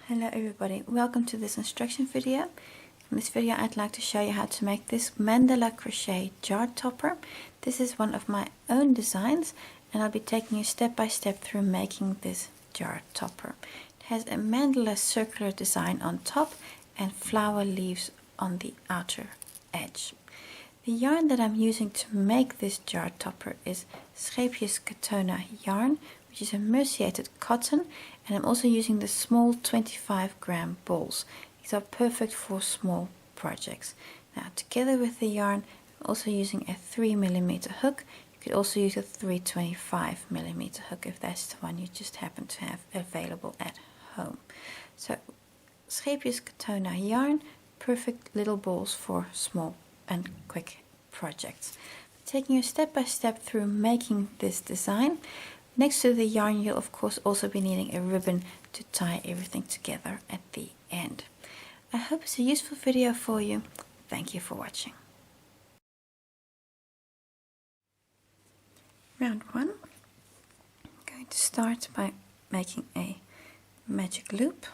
Hello everybody, welcome to this instruction video. In this video I'd like to show you how to make this mandala crochet jar topper. This is one of my own designs and I'll be taking you step by step through making this jar topper. It has a mandala circular design on top and flower leaves on the outer edge. The yarn that I'm using to make this jar topper is Scheepjes Katona yarn, which is a merciated cotton, and I'm also using the small 25-gram balls. These are perfect for small projects. Now, together with the yarn, I'm also using a 3mm hook. You could also use a 325mm hook if that's the one you just happen to have available at home. So, Scheepjes Katona yarn, perfect little balls for small and quick projects. Taking you step by step through making this design. Next to the yarn you'll of course also be needing a ribbon to tie everything together at the end. I hope it's a useful video for you. Thank you for watching. Round 1. I'm going to start by making a magic loop.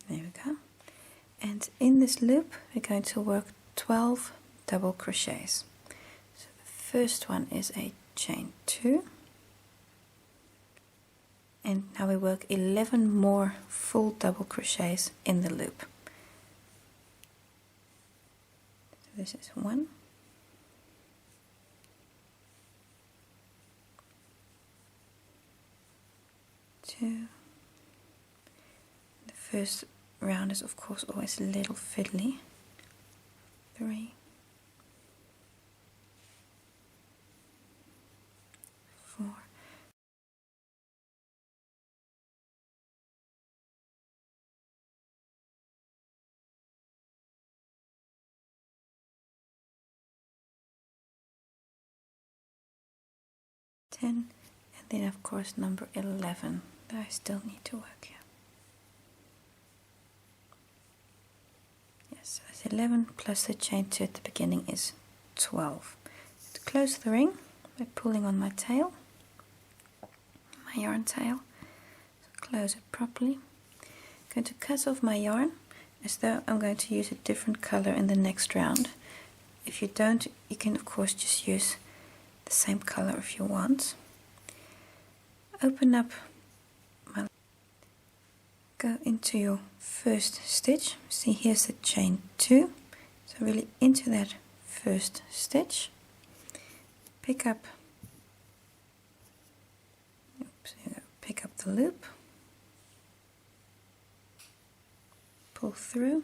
There we go. And in this loop we're going to work 12 double crochets. So the first one is a chain 2, and now we work 11 more full double crochets in the loop. So this is 1, 2. The first round is of course always a little fiddly. 3, 4, 10, and then of course number 11 that I still need to work here. Yes, so that's 11 plus the chain 2 at the beginning is 12. To close the ring by pulling on my tail, my yarn tail, so close it properly. I'm going to cut off my yarn as though I'm going to use a different color in the next round. If you don't, you can of course just use the same color if you want. Open up my, go into your first stitch. See, here's the chain 2, so really into that first stitch. Pick up the loop, pull through,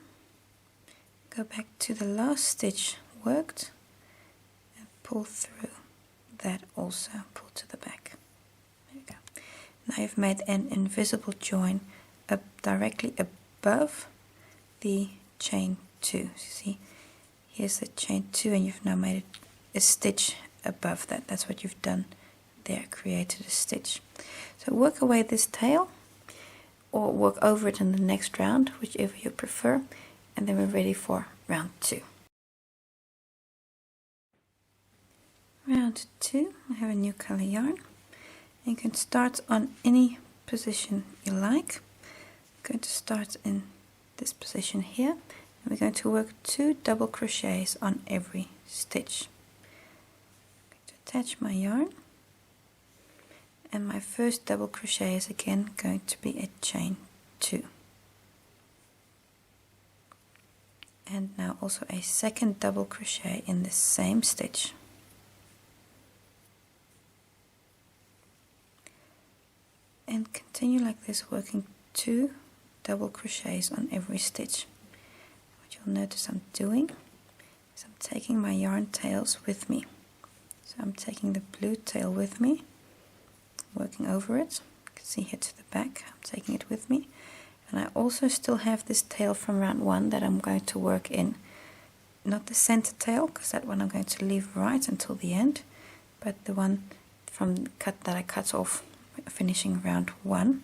go back to the last stitch worked and pull through that also, pull to the back. There you go. Now you've made an invisible join up directly above the chain 2. See, here's the chain 2 and you've now made a stitch above that. That's what you've done there, created a stitch. So work away this tail or work over it in the next round, whichever you prefer, and then we're ready for round 2. Round 2, I have a new color yarn. You can start on any position you like. I'm going to start in this position here, and we're going to work 2 double crochets on every stitch. I'm going to attach my yarn, and my first double crochet is again going to be a chain 2. And now also a second double crochet in the same stitch. And continue like this, working 2 double crochets on every stitch. What you'll notice I'm doing is I'm taking my yarn tails with me. So I'm taking the blue tail with me, working over it. You can see here to the back, I'm taking it with me. And I also still have this tail from round 1 that I'm going to work in. Not the center tail, because that one I'm going to leave right until the end, but the one from that I cut off finishing round 1.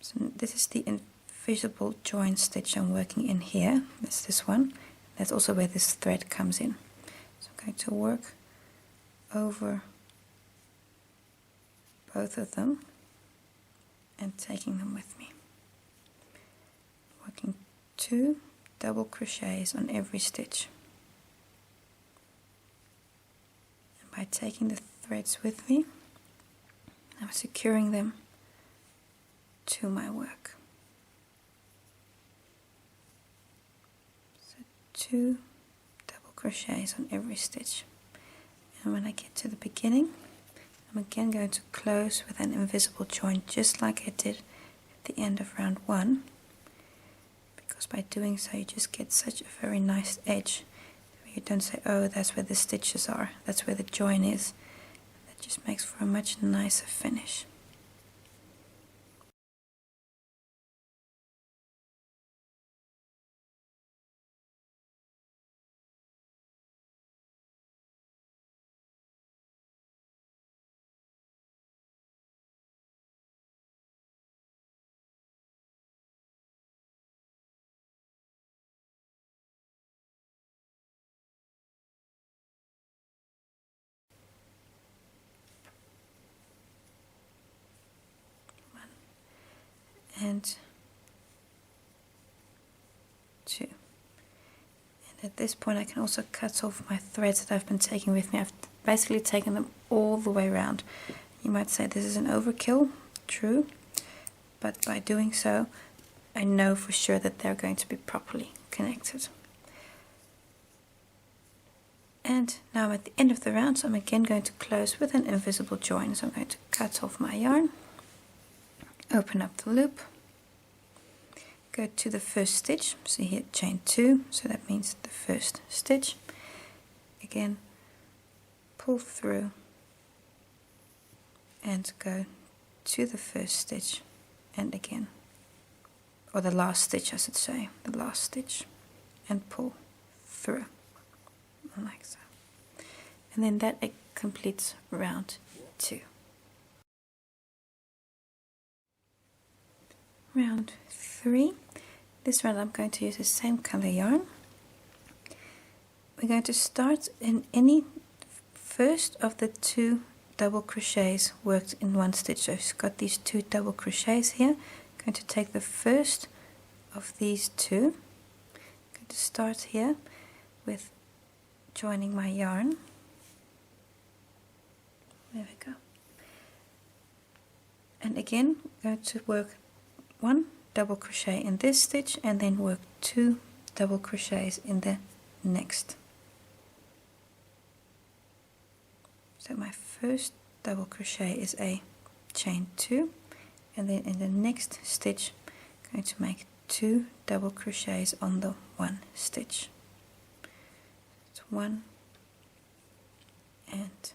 So this is the invisible join stitch I'm working in here. That's this one. That's also where this thread comes in. So I'm going to work over both of them and taking them with me, working 2 double crochets on every stitch. And by taking the threads with me, I'm securing them to my work. So 2 double crochets on every stitch. And when I get to the beginning, I'm again going to close with an invisible join, just like I did at the end of round 1, because by doing so you just get such a very nice edge. You don't say, oh, that's where the stitches are, that's where the join is. That just makes for a much nicer finish. And 2. And at this point I can also cut off my threads that I've been taking with me. I've basically taken them all the way around. You might say this is an overkill, true, but by doing so I know for sure that they're going to be properly connected. And now I'm at the end of the round, so I'm again going to close with an invisible join. So I'm going to cut off my yarn, open up the loop, go to the first stitch, so here chain 2, so that means the first stitch. Again, pull through and go to the first stitch, and again, or the last stitch I should say, the last stitch, and pull through, like so. And then that completes round 2. Round 3. This round I'm going to use the same color yarn. We're going to start in any first of the 2 double crochets worked in 1 stitch. So I've got these 2 double crochets here. I'm going to take the first of these 2. I'm going to start here with joining my yarn. There we go. And again, I'm going to work 1 double crochet in this stitch and then work 2 double crochets in the next. So my first double crochet is a chain 2, and then in the next stitch I'm going to make 2 double crochets on the 1 stitch. It's 1 and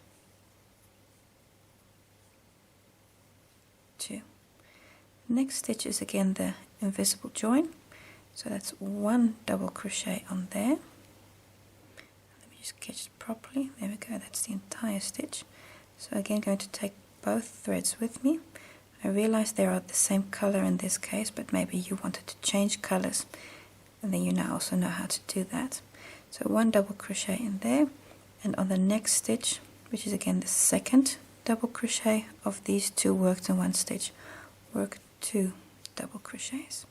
2. Next stitch is again the invisible join, so that's 1 double crochet on there. Let me just catch it properly. There we go, that's the entire stitch. So again, going to take both threads with me. I realize they are the same color in this case, but maybe you wanted to change colors, and then you now also know how to do that. So 1 double crochet in there, and on the next stitch, which is again the second double crochet of these 2 worked in 1 stitch, work 2 double crochets.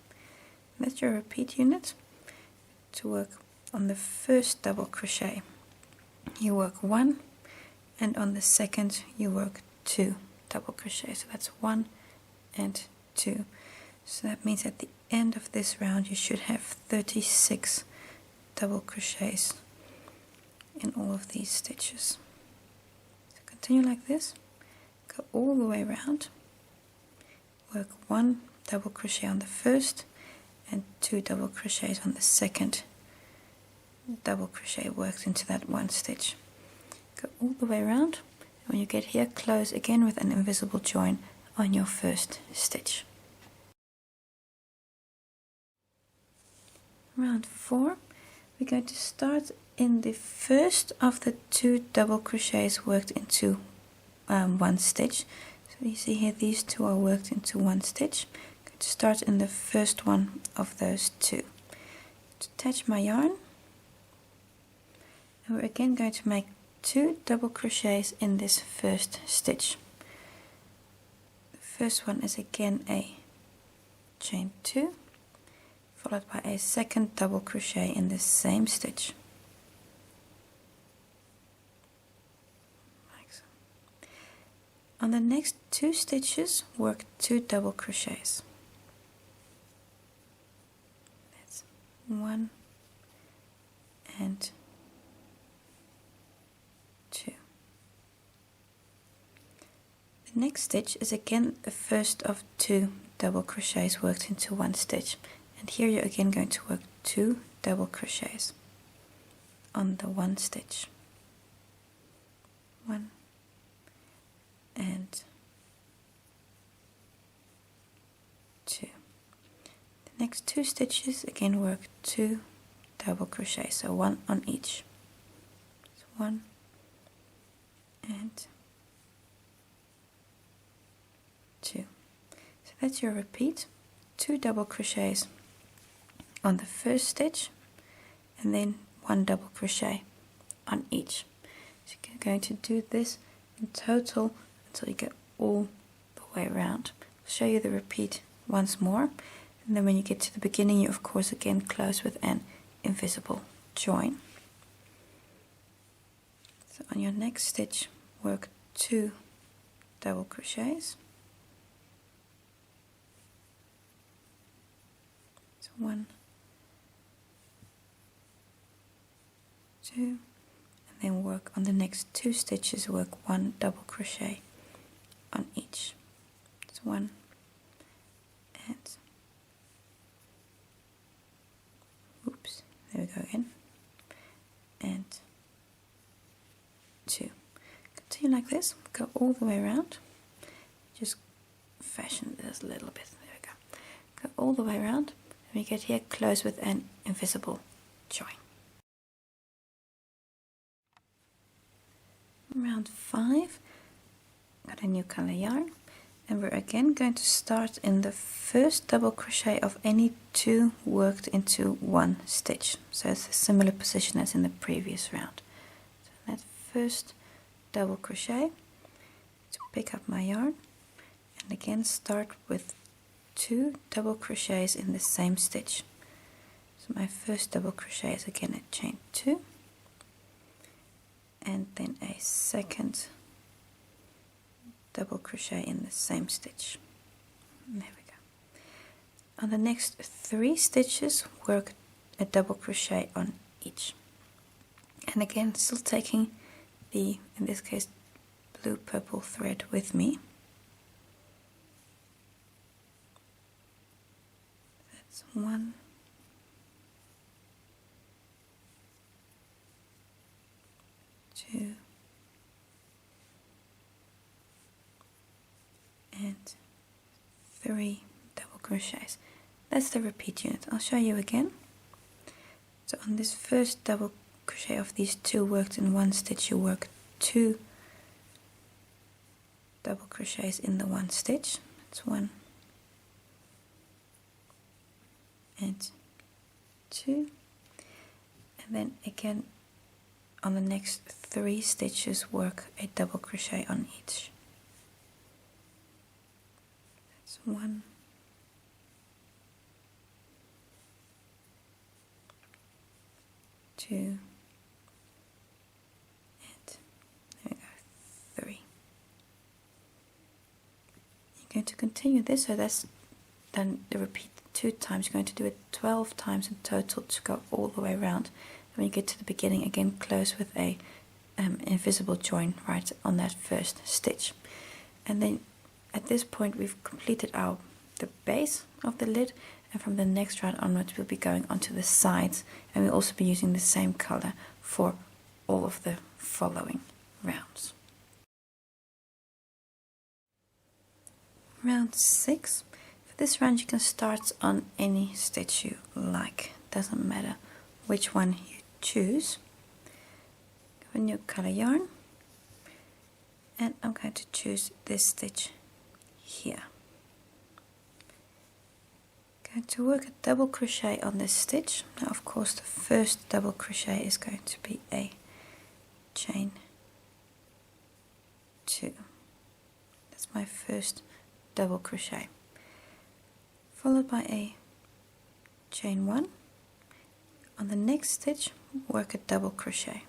That's your repeat unit. To work on the first double crochet you work 1, and on the second you work 2 double crochets. So that's 1 and 2. So that means at the end of this round you should have 36 double crochets in all of these stitches. So continue like this, go all the way around, work 1 double crochet on the first and 2 double crochets on the second double crochet worked into that 1 stitch. Go all the way around, and when you get here, close again with an invisible join on your first stitch. Round 4, we're going to start in the first of the 2 double crochets worked into 1 stitch. So you see here, these 2 are worked into 1 stitch. I'm going to start in the first one of those 2. Attach my yarn, and we're again going to make 2 double crochets in this first stitch. first one is again a chain 2, followed by a second double crochet in the same stitch. Like so. On the next 2 stitches, work 2 double crochets. That's 1 and 2. The next stitch is again the first of 2 double crochets worked into 1 stitch, and here you're again going to work 2 double crochets on the 1 stitch. 1 and 2. The next 2 stitches again work 2 double crochets, so 1 on each. So 1 and 2. So that's your repeat. 2 double crochets on the first stitch and then 1 double crochet on each. So you're going to do this in total until you get all the way around. I'll show you the repeat once more, and then when you get to the beginning you of course again close with an invisible join. So on your next stitch work 2 double crochets. So 1, 2, and then work on the next 2 stitches, work 1 double crochet on each. So 1 and oops, there we go again, and 2. Continue like this, go all the way around, just fashion this a little bit, there we go. Go all the way around, and we get here, close with an invisible join. Round 5, got a new color yarn, and we're again going to start in the first double crochet of any 2 worked into 1 stitch. So it's a similar position as in the previous round. So that first double crochet, to pick up my yarn, and again start with 2 double crochets in the same stitch. So my first double crochet is again a chain 2, and then a second double crochet in the same stitch. There we go. On the next 3 stitches work a double crochet on each, and again still taking the, in this case, blue purple thread with me. That's 1, 2, and 3 double crochets. That's the repeat unit. I'll show you again. So on this first double crochet of these 2 worked in 1 stitch, you work 2 double crochets in the 1 stitch. That's 1 and 2, and then again on the next 3 stitches work a double crochet on each. That's 1, 2, and there we go, 3. You're going to continue this, so that's then the repeat 2 times. You're going to do it 12 times in total to go all the way around. When you get to the beginning, again close with a invisible join right on that first stitch, and then at this point we've completed the base of the lid, and from the next round onwards we'll be going onto the sides, and we'll also be using the same color for all of the following rounds. Round 6. For this round you can start on any stitch you like, doesn't matter which one you choose. Have a new color yarn, and I'm going to choose this stitch here. Going to work a double crochet on this stitch. Now of course the first double crochet is going to be a chain 2. That's my first double crochet, followed by a chain 1. On the next stitch, work a double crochet.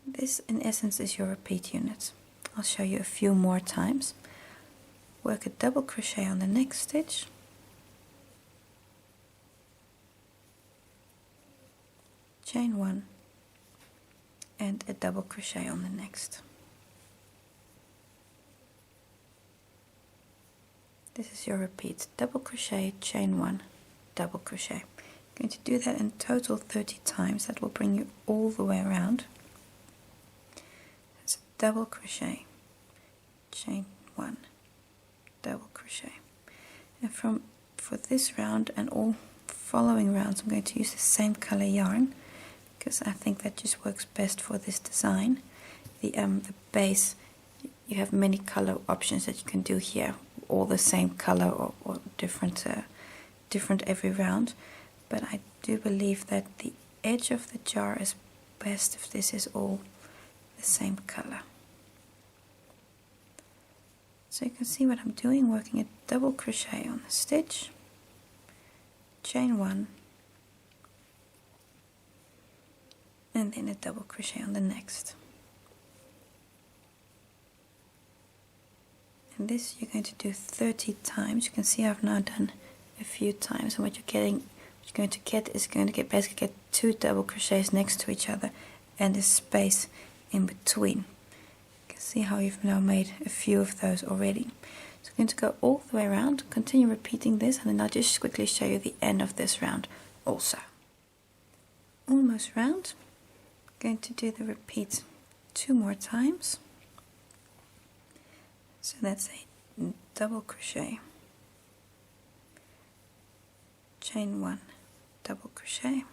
This in essence is your repeat unit. I'll show you a few more times. Work a double crochet on the next stitch, chain 1, and a double crochet on the next. This is your repeat: double crochet, chain 1, double crochet. I'm going to do that in total 30 times. That will bring you all the way around. It's double crochet, chain 1, double crochet. And for this round and all following rounds, I'm going to use the same color yarn because I think that just works best for this design. The base, you have many color options that you can do here, all the same color or different every round, but I do believe that the edge of the jar is best if this is all the same color. So you can see what I'm doing, working a double crochet on the stitch, chain 1, and then a double crochet on the next. And this you're going to do 30 times. You can see I've now done a few times, and what you're going to get is basically get 2 double crochets next to each other and a space in between. You can see how you've now made a few of those already. So I'm going to go all the way around, continue repeating this, and then I'll just quickly show you the end of this round also. Almost round. I'm going to do the repeat 2 more times. So that's a double crochet, chain 1, double crochet,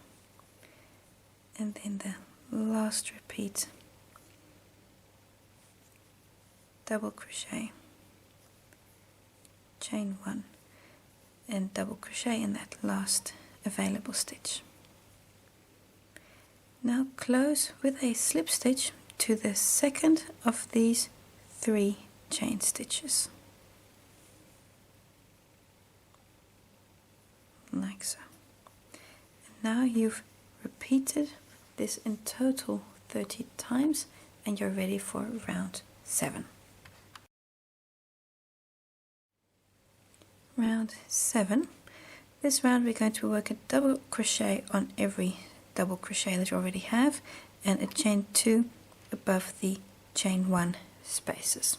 and then the last repeat, double crochet, chain 1, and double crochet in that last available stitch. Now close with a slip stitch to the second of these 3 chain stitches, like so. And now you've repeated this in total 30 times and you're ready for round 7. Round 7. This round we're going to work a double crochet on every double crochet that you already have and a chain 2 above the chain 1 spaces.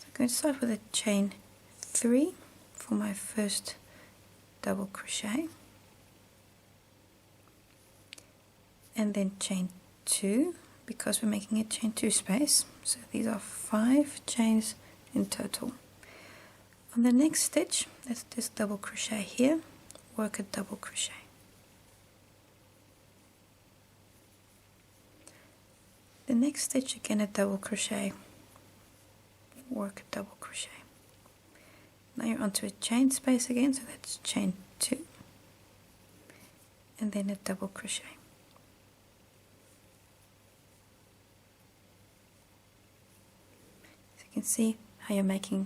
I'm going to start with a chain 3 for my first double crochet, and then chain 2 because we're making a chain 2 space. So these are 5 chains in total. On the next stitch, that's this double crochet here, work a double crochet. The next stitch, again a double crochet, work a double crochet. Now you're onto a chain space again, so that's chain 2 and then a double crochet. So you can see how you're making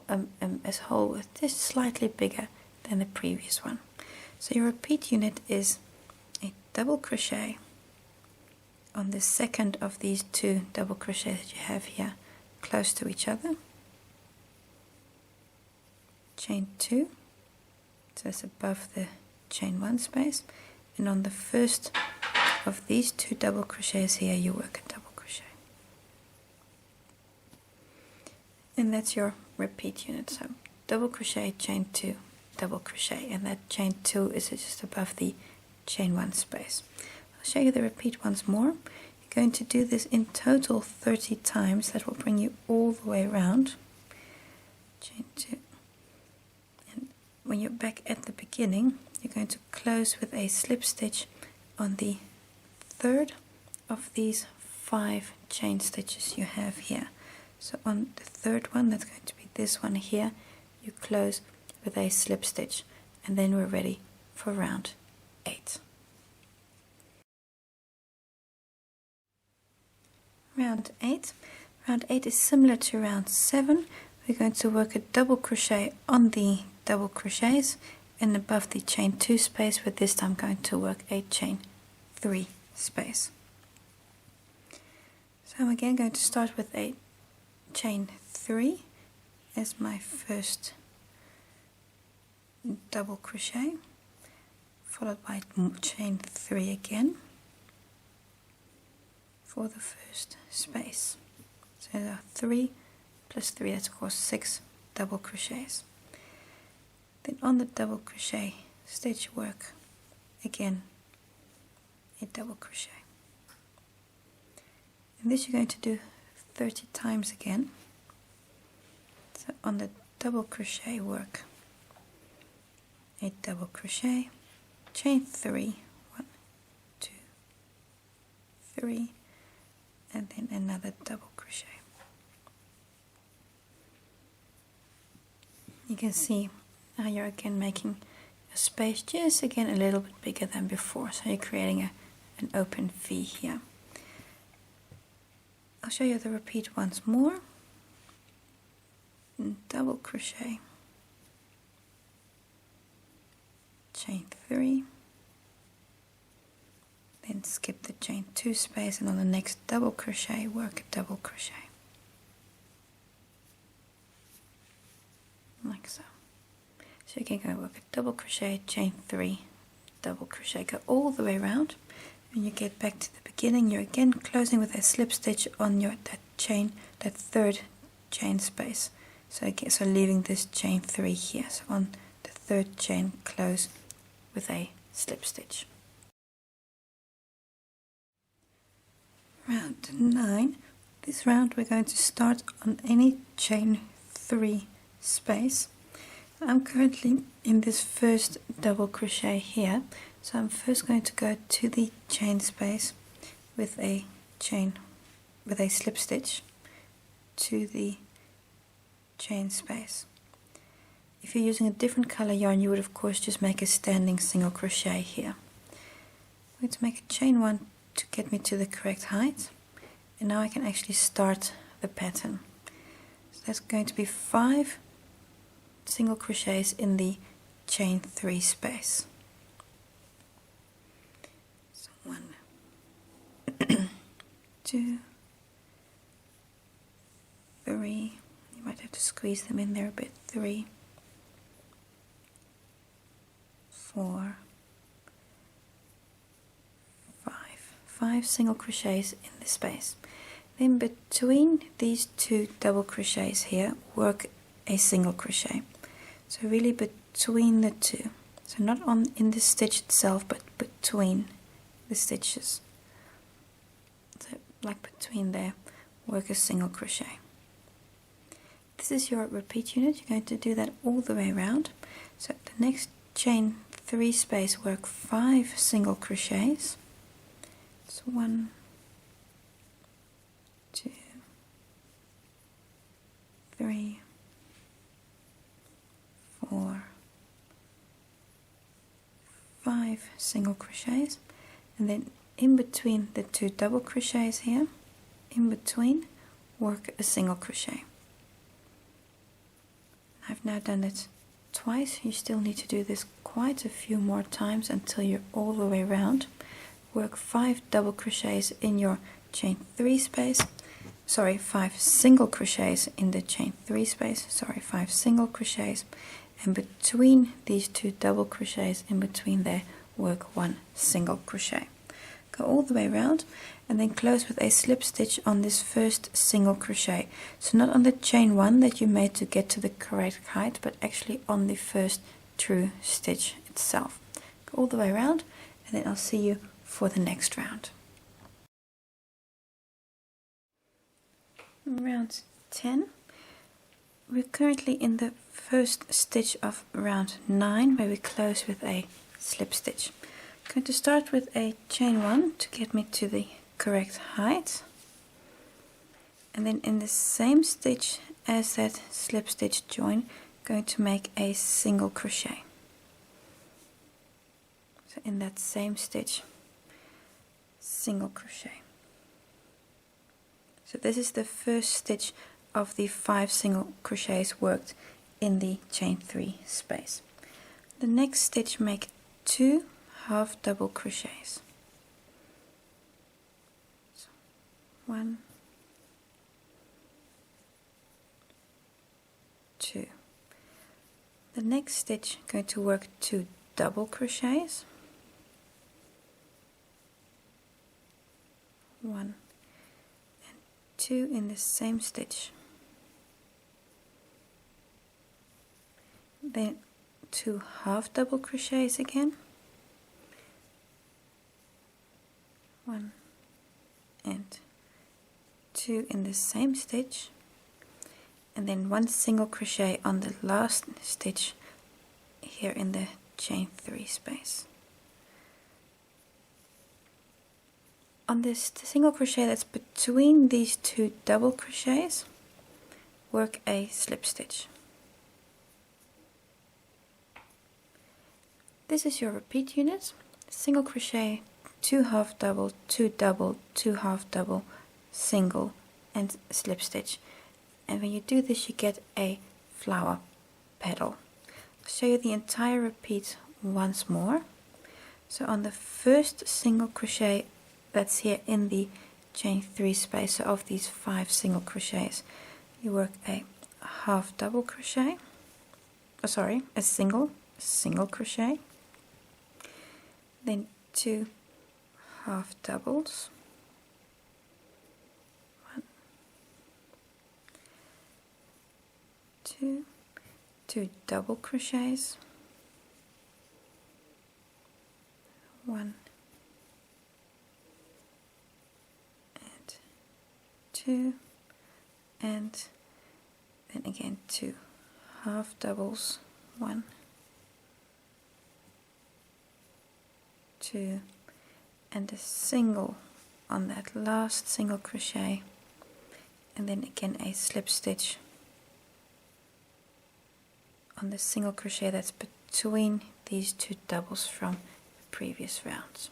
a hole with just slightly bigger than the previous one. So your repeat unit is a double crochet on the second of these 2 double crochets that you have here close to each other, chain 2, so it's above the chain 1 space, and on the first of these 2 double crochets here you work a double crochet. And that's your repeat unit. So double crochet, chain 2, double crochet, and that chain 2 is just above the chain 1 space. I'll show you the repeat once more. Going to do this in total 30 times. That will bring you all the way around. Chain 2, and when you're back at the beginning you're going to close with a slip stitch on the third of these 5 chain stitches you have here. So on the third one, that's going to be this one here, you close with a slip stitch, and then we're ready for round 8. round 8. Round 8 is similar to round 7. We're going to work a double crochet on the double crochets and above the chain 2 space, but this time going to work a chain 3 space. So I'm again going to start with a chain 3 as my first double crochet, followed by chain 3 again for the first space. So there are 3 plus 3, that's of course 6 double crochets. Then on the double crochet stitch work again a double crochet. And this you're going to do 30 times again. So on the double crochet work a double crochet, chain 3, 1, 2, 3, and then another double crochet. You can see now you're again making a space just again a little bit bigger than before, so you're creating an open V here. I'll show you the repeat once more. Double crochet, chain 3, then skip the chain 2 space, and on the next double crochet work a double crochet like so. So you can go work a double crochet, chain 3, double crochet, go all the way around. When you get back to the beginning, you're again closing with a slip stitch on that third chain space. So leaving this chain 3 here. So on the third chain, close with a slip stitch. Round 9. This round we're going to start on any chain 3 space. I'm currently in this first double crochet here, so I'm first going to go to the chain space with a slip stitch to the chain space. If you're using a different color yarn, you would of course just make a standing single crochet here. I'm going to make a chain 1 to get me to the correct height, and now I can actually start the pattern. So that's going to be 5 single crochets in the chain 3 space. So 1, 2, 3, you might have to squeeze them in there a bit, 3, 4, 5 single crochets in the space. Then between these 2 double crochets here, work a single crochet. So really between the 2. So not in the stitch itself, but between the stitches. So like between there, work a single crochet. This is your repeat unit. You're going to do that all the way around. So the next chain 3 space, work 5 single crochets. So 1, 2, 3, 4, 5 single crochets, and then in between the 2 double crochets here, in between, work a single crochet. I've now done it twice. You still need to do this quite a few more times until you're all the way around. Work 5 double crochets in your chain 3 space. 5 single crochets in the chain 3 space. 5 single crochets, and between these 2 double crochets in between there, work 1 single crochet. Go all the way around and then close with a slip stitch on this first single crochet. So not on the chain 1 that you made to get to the correct height, but actually on the first true stitch itself. Go all the way around, and then I'll see you for the next round. Round 10. We're currently in the first stitch of round 9, where we close with a slip stitch. I'm going to start with a chain 1 to get me to the correct height, and then in the same stitch as that slip stitch join, I'm going to make a single crochet. So in that same stitch, single crochet, So this is the first stitch of the 5 single crochets worked in the chain 3 space. The next stitch, make 2 half double crochets. So 1, 2. The next stitch, going to work 2 double crochets. 1 and 2 in the same stitch. Then 2 half double crochets again. 1 and 2 in the same stitch, and then 1 single crochet on the last stitch here in the chain 3 space. On this single crochet that's between these 2 double crochets, work a slip stitch. This is your repeat unit: single crochet, 2 half double, 2 double, 2 half double, single, and slip stitch. And when you do this, you get a flower petal. I'll show you the entire repeat once more. So on the first single crochet that's here in the chain 3 space, so of these 5 single crochets, you work a half double crochet, a single crochet, then 2 half doubles, 1, 2, 2 double crochets, 1 and 2, and then again 2 half doubles, 1, 2, and a single on that last single crochet, and then again a slip stitch on the single crochet that's between these 2 doubles from the previous rounds.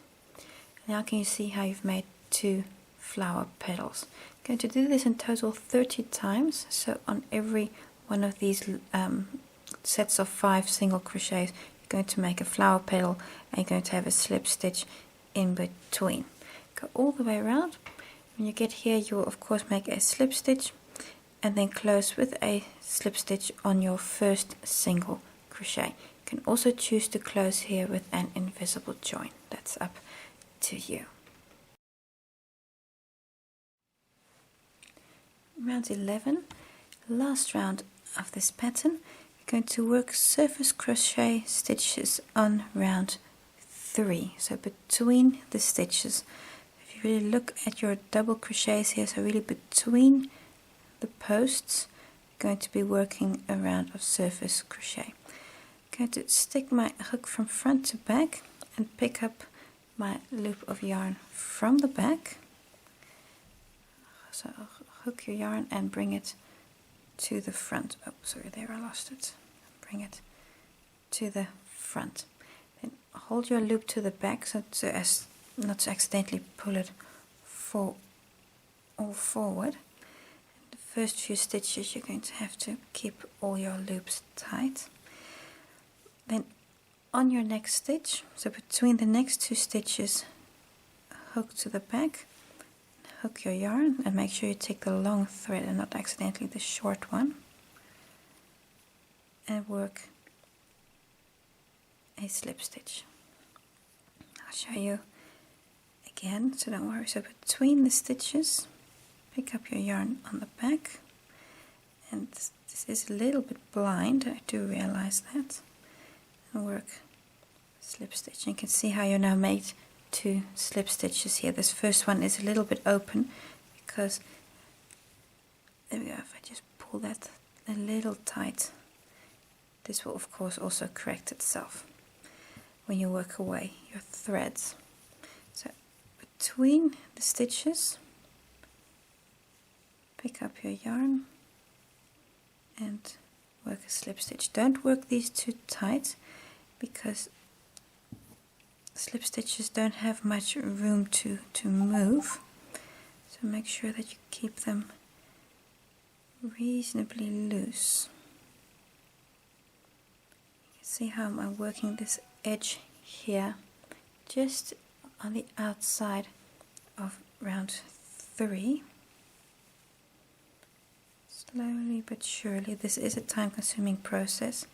Now can you see how you've made 2 flower petals? I'm going to do this in total 30 times, so on every one of these sets of 5 single crochets you're going to make a flower petal, and you're going to have a slip stitch in between. Go all the way around. When you get here, you will of course make a slip stitch and then close with a slip stitch on your first single crochet. You can also choose to close here with an invisible join. That's up to you. Round 11, last round of this pattern. You're going to work surface crochet stitches on round 3, so between the stitches. If you really look at your double crochets here, so really between the posts, I'm going to be working a round of surface crochet. I'm going to stick my hook from front to back and pick up my loop of yarn from the back. So I'll hook your yarn and bring it to the front. Oh, sorry, there I lost it. Bring it to the front. Then hold your loop to the back so as not to accidentally pull it all forward. The first few stitches you're going to have to keep all your loops tight. Then on your next stitch, so between the next 2 stitches, hook to the back, hook your yarn, and make sure you take the long thread and not accidentally the short one, and work a slip stitch. I'll show you again, so don't worry. So between the stitches, pick up your yarn on the back, and this is a little bit blind, I do realize that, and work slip stitch. You can see how you now made 2 slip stitches here. This first one is a little bit open because, there we go, if I just pull that a little tight, this will of course also correct itself when you work away your threads. So between the stitches, pick up your yarn and work a slip stitch. Don't work these too tight because slip stitches don't have much room to move. So So make sure that you keep them reasonably loose. You can see how I'm working this edge here, just on the outside of round 3. Slowly but surely. This is a time-consuming process.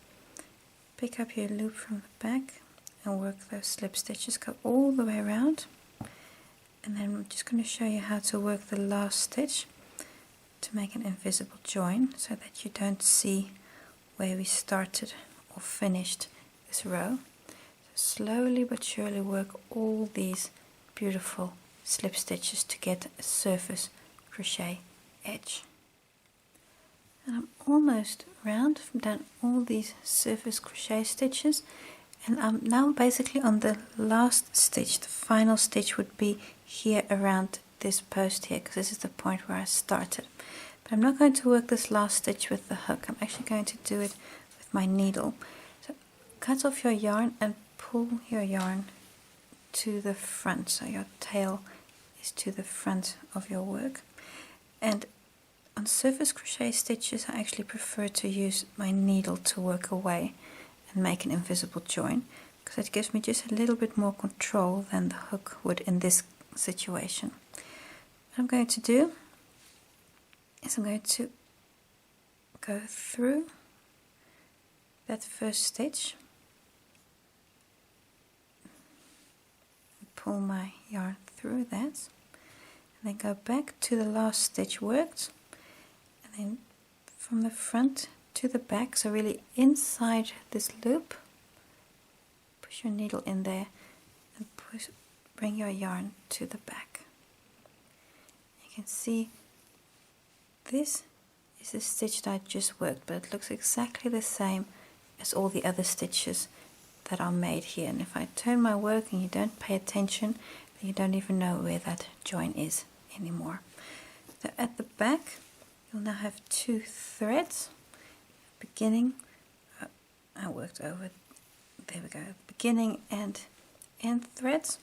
Pick up your loop from the back and work those slip stitches. Go all the way around, and then I'm just going to show you how to work the last stitch to make an invisible join, so that you don't see where we started or finished this row. So slowly but surely work all these beautiful slip stitches to get a surface crochet edge. And I'm almost round. I've done all these surface crochet stitches, and I'm now basically on the last stitch. The final stitch would be here around this post here, because this is the point where I started. But I'm not going to work this last stitch with the hook. I'm actually going to do it with my needle. So cut off your yarn and pull your yarn to the front, so your tail is to the front of your work. And on surface crochet stitches, I actually prefer to use my needle to work away and make an invisible join, because it gives me just a little bit more control than the hook would in this situation. What I'm going to do is I'm going to go through that first stitch, pull my yarn through that, and then go back to the last stitch worked, and then from the front to the back, so really inside this loop, push your needle in there and bring your yarn to the back. You can see this is the stitch that I just worked, but it looks exactly the same as all the other stitches that are made here. And if I turn my work and you don't pay attention, then you don't even know where that join is anymore. So at the back, you'll now have 2 threads. Beginning, I worked over, there we go, beginning and end threads.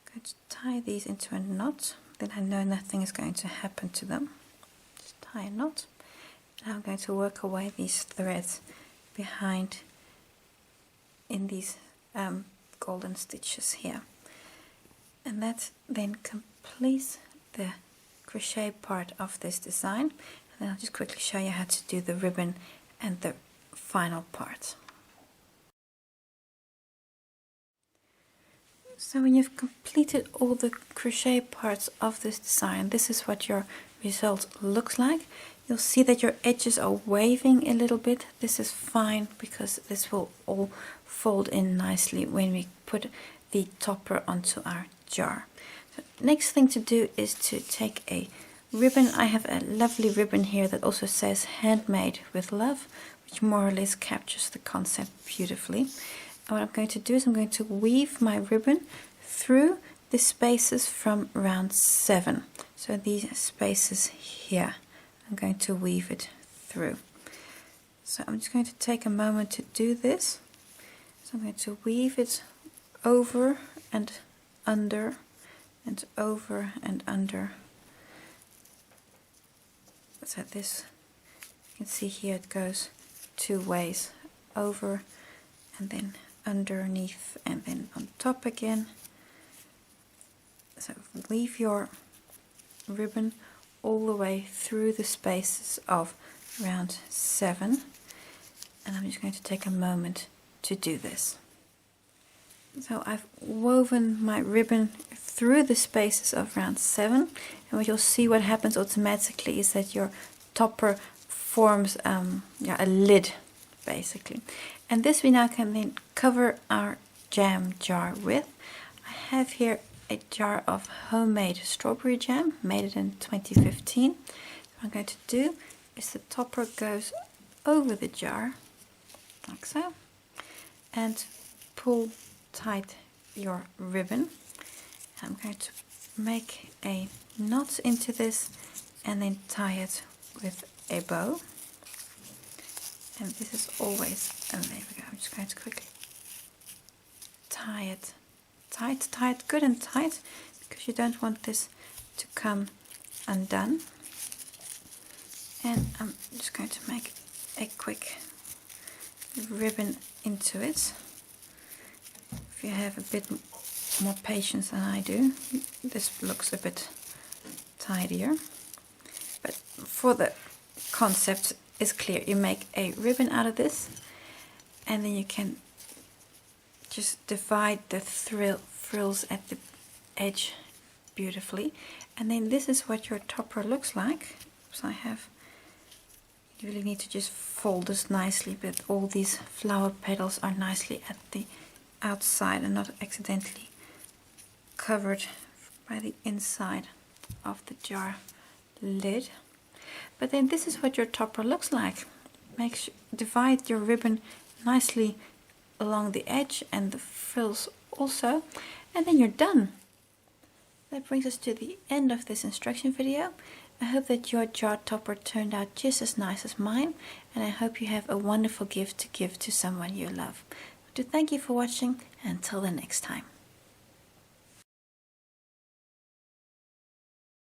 I'm going to tie these into a knot, then I know nothing is going to happen to them. Just tie a knot. Now I'm going to work away these threads behind in these golden stitches here. And that then completes the crochet part of this design. And then I'll just quickly show you how to do the ribbon and the final part. So when you've completed all the crochet parts of this design, this is what your result looks like. You'll see that your edges are waving a little bit. This is fine, because this will all fold in nicely when we put the topper onto our jar. So next thing to do is to take a ribbon. I have a lovely ribbon here that also says handmade with love, which more or less captures the concept beautifully. And what I'm going to do is I'm going to weave my ribbon through the spaces from round 7. So these spaces here, I'm going to weave it through. So I'm just going to take a moment to do this. So I'm going to weave it over and under and over and under. So this, you can see here it goes 2 ways, over and then underneath and then on top again. So weave your ribbon all the way through the spaces of round 7, and I'm just going to take a moment to do this. So I've woven my ribbon through the spaces of round 7, and what you'll see what happens automatically is that your topper forms a lid basically, and this we now can then cover our jam jar with. I have here a jar of homemade strawberry jam, made it in 2015. What I'm going to do is the topper goes over the jar like so, and pull tight your ribbon. I'm going to make a knot into this and then tie it with a bow. And this is always, and there we go, I'm just going to quickly tie it tight, good and tight, because you don't want this to come undone, and I'm just going to make a quick ribbon into it. If you have a bit more patience than I do, this looks a bit tidier, but for the concept is clear. You make a ribbon out of this, and then you can just divide the frills at the edge beautifully, and then this is what your topper looks like. So you really need to just fold this nicely, but all these flower petals are nicely at the outside and not accidentally covered by the inside of the jar lid. But then this is what your topper looks like. Divide your ribbon nicely along the edge and the frills also, and then you're done. That brings us to the end of this instruction video. I hope that your jar topper turned out just as nice as mine, and I hope you have a wonderful gift to give to someone you love. So thank you for watching, and until the next time.